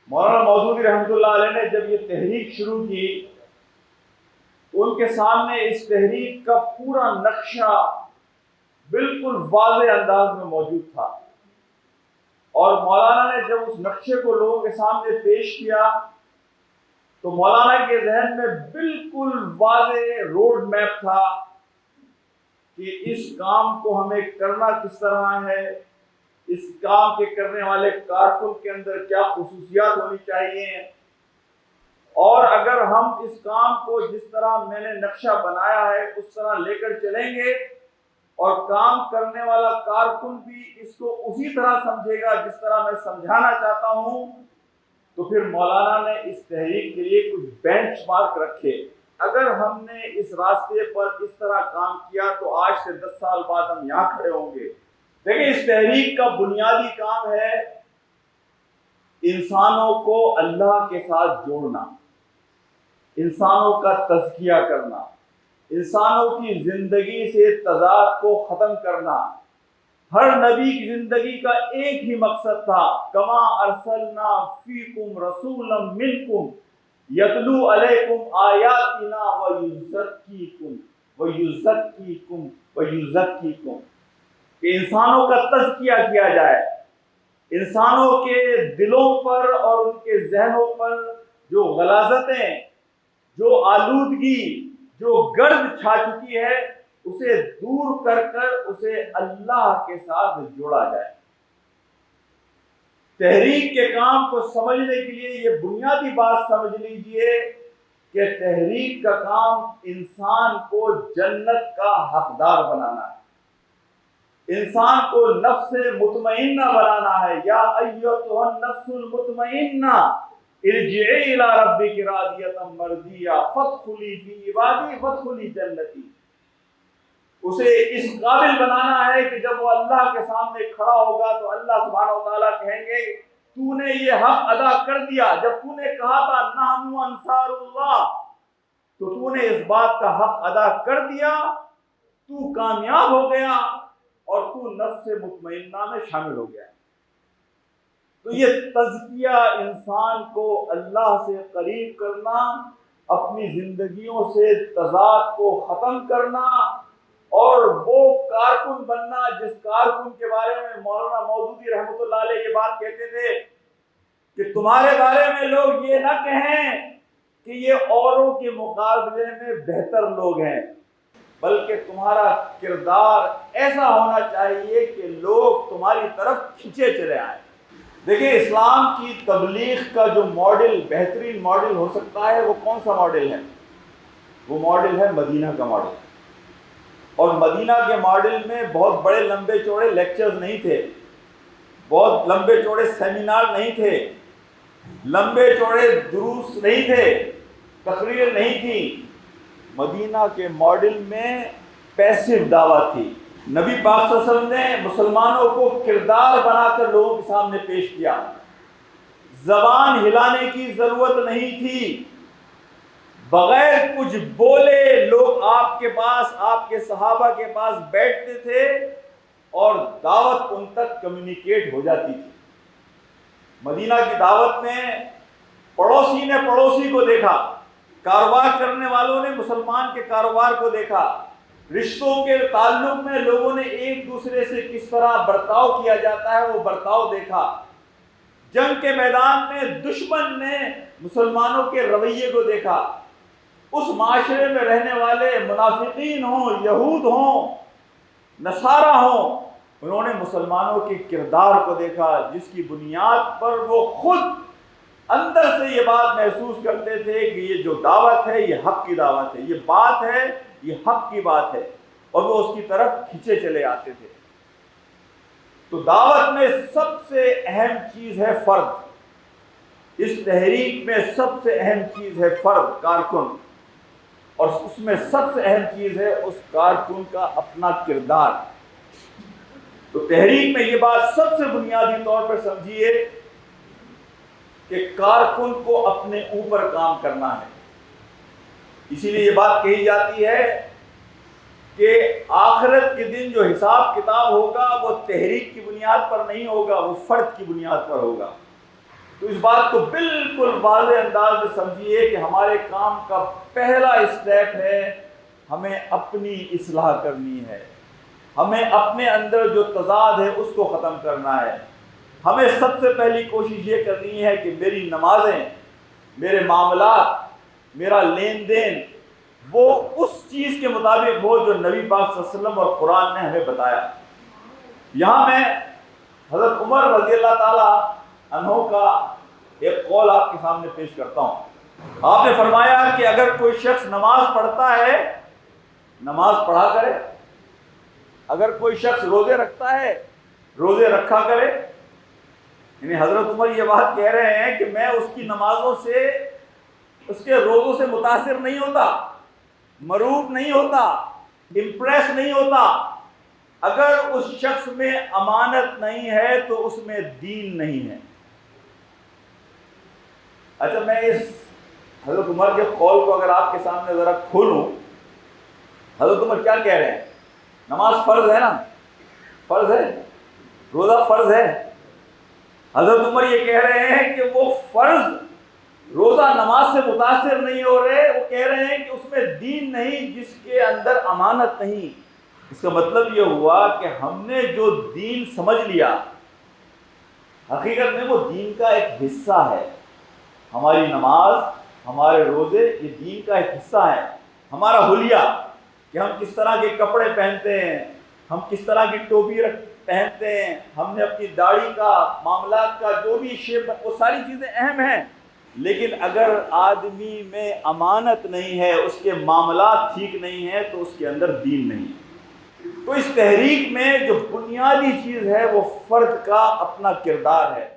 مولانا مودودی رحمۃ اللہ علیہ نے جب یہ تحریک شروع کی ان کے سامنے اس تحریک کا پورا نقشہ بالکل واضح انداز میں موجود تھا، اور مولانا نے جب اس نقشے کو لوگوں کے سامنے پیش کیا تو مولانا کے ذہن میں بالکل واضح روڈ میپ تھا کہ اس کام کو ہمیں کرنا کس طرح ہے، اس کام کے کرنے والے کارکن کے اندر کیا خصوصیات ہونی چاہیے، اور اگر ہم اس کام کو جس طرح میں نے نقشہ بنایا ہے اس طرح لے کر چلیں گے اور کام کرنے والا کارکن بھی اس کو اسی طرح سمجھے گا جس طرح میں سمجھانا چاہتا ہوں، تو پھر مولانا نے اس تحریک کے لیے کچھ بینچ مارک رکھے۔ اگر ہم نے اس راستے پر اس طرح کام کیا تو آج سے 10 سال بعد ہم یہاں کھڑے ہوں گے۔ دیکھیں، اس تحریک کا بنیادی کام ہے انسانوں کو اللہ کے ساتھ جوڑنا، انسانوں کا تزکیہ کرنا، انسانوں کی زندگی سے تضاد کو ختم کرنا۔ ہر نبی کی زندگی کا ایک ہی مقصد تھا، کما ارسلنا فیکم رسولا منکم یتلو علیکم آیاتنا ویزکیکم، کہ انسانوں کا تزکیہ کیا جائے، انسانوں کے دلوں پر اور ان کے ذہنوں پر جو غلاظتیں، جو آلودگی، جو گرد چھا چکی ہے اسے دور کر کر اسے اللہ کے ساتھ جوڑا جائے۔ تحریک کے کام کو سمجھنے کے لیے یہ بنیادی بات سمجھ لیجئے کہ تحریک کا کام انسان کو جنت کا حقدار بنانا ہے، انسان کو نفس مطمئنہ بنانا ہے۔ یا ایتھا النفس المطمئنہ ارجعی الی ربک راضیۃ مرضیہ فادخلی فی عبادی وادخلی جنتی۔ اسے اس قابل بنانا ہے کہ جب وہ اللہ کے سامنے کھڑا ہوگا تو اللہ سبحانہ وتعالیٰ کہیں گے تو نے یہ حق ادا کر دیا، جب تو نے کہا تھا نحن انصار اللہ تو تو نے اس بات کا حق ادا کر دیا، تو کامیاب ہو گیا اور تو نفس مطمئنہ میں شامل ہو گیا۔ تو یہ تزکیہ انسان کو اللہ سے قریب کرنا، اپنی زندگیوں سے تضاد کو ختم کرنا، اور وہ کارکن بننا جس کارکن کے بارے میں مولانا مودودی رحمۃ اللہ علیہ یہ بات کہتے تھے کہ تمہارے بارے میں لوگ یہ نہ کہیں کہ یہ اوروں کے مقابلے میں بہتر لوگ ہیں، بلکہ تمہارا کردار ایسا ہونا چاہیے کہ لوگ تمہاری طرف کھینچے چلے آئیں۔ دیکھیں، اسلام کی تبلیغ کا جو ماڈل، بہترین ماڈل ہو سکتا ہے وہ کون سا ماڈل ہے؟ وہ ماڈل ہے مدینہ کا ماڈل۔ اور مدینہ کے ماڈل میں بہت بڑے لمبے چوڑے لیکچرز نہیں تھے، بہت لمبے چوڑے سیمینار نہیں تھے، لمبے چوڑے دروس نہیں تھے، تقریر نہیں تھی۔ مدینہ کے ماڈل میں پیسو دعوت تھی۔ نبی پاک صلی اللہ علیہ وسلم نے مسلمانوں کو کردار بنا کر لوگوں کے سامنے پیش کیا، زبان ہلانے کی ضرورت نہیں تھی، بغیر کچھ بولے لوگ آپ کے پاس، آپ کے صحابہ کے پاس بیٹھتے تھے اور دعوت ان تک کمیونیکیٹ ہو جاتی تھی۔ مدینہ کی دعوت میں پڑوسی نے پڑوسی کو دیکھا، کاروبار کرنے والوں نے مسلمان کے کاروبار کو دیکھا، رشتوں کے تعلق میں لوگوں نے ایک دوسرے سے کس طرح برتاؤ کیا جاتا ہے وہ برتاؤ دیکھا، جنگ کے میدان میں دشمن نے مسلمانوں کے رویے کو دیکھا، اس معاشرے میں رہنے والے منافقین ہوں، یہود ہوں، نصارہ ہوں، انہوں نے مسلمانوں کے کردار کو دیکھا جس کی بنیاد پر وہ خود اندر سے یہ بات محسوس کرتے تھے کہ یہ جو دعوت ہے یہ حق کی دعوت ہے، یہ بات ہے یہ حق کی بات ہے، اور وہ اس کی طرف کھینچے چلے آتے تھے۔ تو دعوت میں سب سے اہم چیز ہے فرد، اس تحریک میں سب سے اہم چیز ہے فرد، کارکن، اور اس میں سب سے اہم چیز ہے اس کارکن کا اپنا کردار۔ تو تحریک میں یہ بات سب سے بنیادی طور پر سمجھیے کہ کارکن کو اپنے اوپر کام کرنا ہے۔ اسی لیے یہ بات کہی جاتی ہے کہ آخرت کے دن جو حساب کتاب ہوگا وہ تحریک کی بنیاد پر نہیں ہوگا، وہ فرد کی بنیاد پر ہوگا۔ تو اس بات کو بالکل واضح انداز میں سمجھیے کہ ہمارے کام کا پہلا اسٹیپ ہے ہمیں اپنی اصلاح کرنی ہے، ہمیں اپنے اندر جو تضاد ہے اس کو ختم کرنا ہے۔ ہمیں سب سے پہلی کوشش یہ کرنی ہے کہ میری نمازیں، میرے معاملات، میرا لین دین وہ اس چیز کے مطابق ہو جو نبی پاک صلی اللہ علیہ وسلم اور قرآن نے ہمیں بتایا۔ یہاں میں حضرت عمر رضی اللہ تعالیٰ عنہ کا ایک قول آپ کے سامنے پیش کرتا ہوں۔ آپ نے فرمایا کہ اگر کوئی شخص نماز پڑھتا ہے، نماز پڑھا کرے، اگر کوئی شخص روزے رکھتا ہے، روزے رکھا کرے۔ یعنی حضرت عمر یہ بات کہہ رہے ہیں کہ میں اس کی نمازوں سے، اس کے روزوں سے متاثر نہیں ہوتا، مرعوب نہیں ہوتا، امپریس نہیں ہوتا۔ اگر اس شخص میں امانت نہیں ہے تو اس میں دین نہیں ہے۔ اچھا، میں اس حضرت عمر کے قول کو اگر آپ کے سامنے ذرا کھولوں، حضرت عمر کیا کہہ رہے ہیں؟ نماز فرض ہے نا، فرض ہے، روزہ فرض ہے۔ حضرت عمر یہ کہہ رہے ہیں کہ وہ فرض روزہ نماز سے متاثر نہیں ہو رہے، وہ کہہ رہے ہیں کہ اس میں دین نہیں، جس کے اندر امانت نہیں۔ اس کا مطلب یہ ہوا کہ ہم نے جو دین سمجھ لیا، حقیقت میں وہ دین کا ایک حصہ ہے۔ ہماری نماز، ہمارے روزے یہ دین کا ایک حصہ ہے۔ ہمارا حلیہ کہ ہم کس طرح کے کپڑے پہنتے ہیں، ہم کس طرح کی ٹوپی پہنتے ہیں، ہم نے اپنی داڑھی کا، معاملات کا جو بھی شیپ، وہ ساری چیزیں اہم ہیں۔ لیکن اگر آدمی میں امانت نہیں ہے، اس کے معاملات ٹھیک نہیں ہیں، تو اس کے اندر دین نہیں ہے۔ تو اس تحریک میں جو بنیادی چیز ہے وہ فرد کا اپنا کردار ہے۔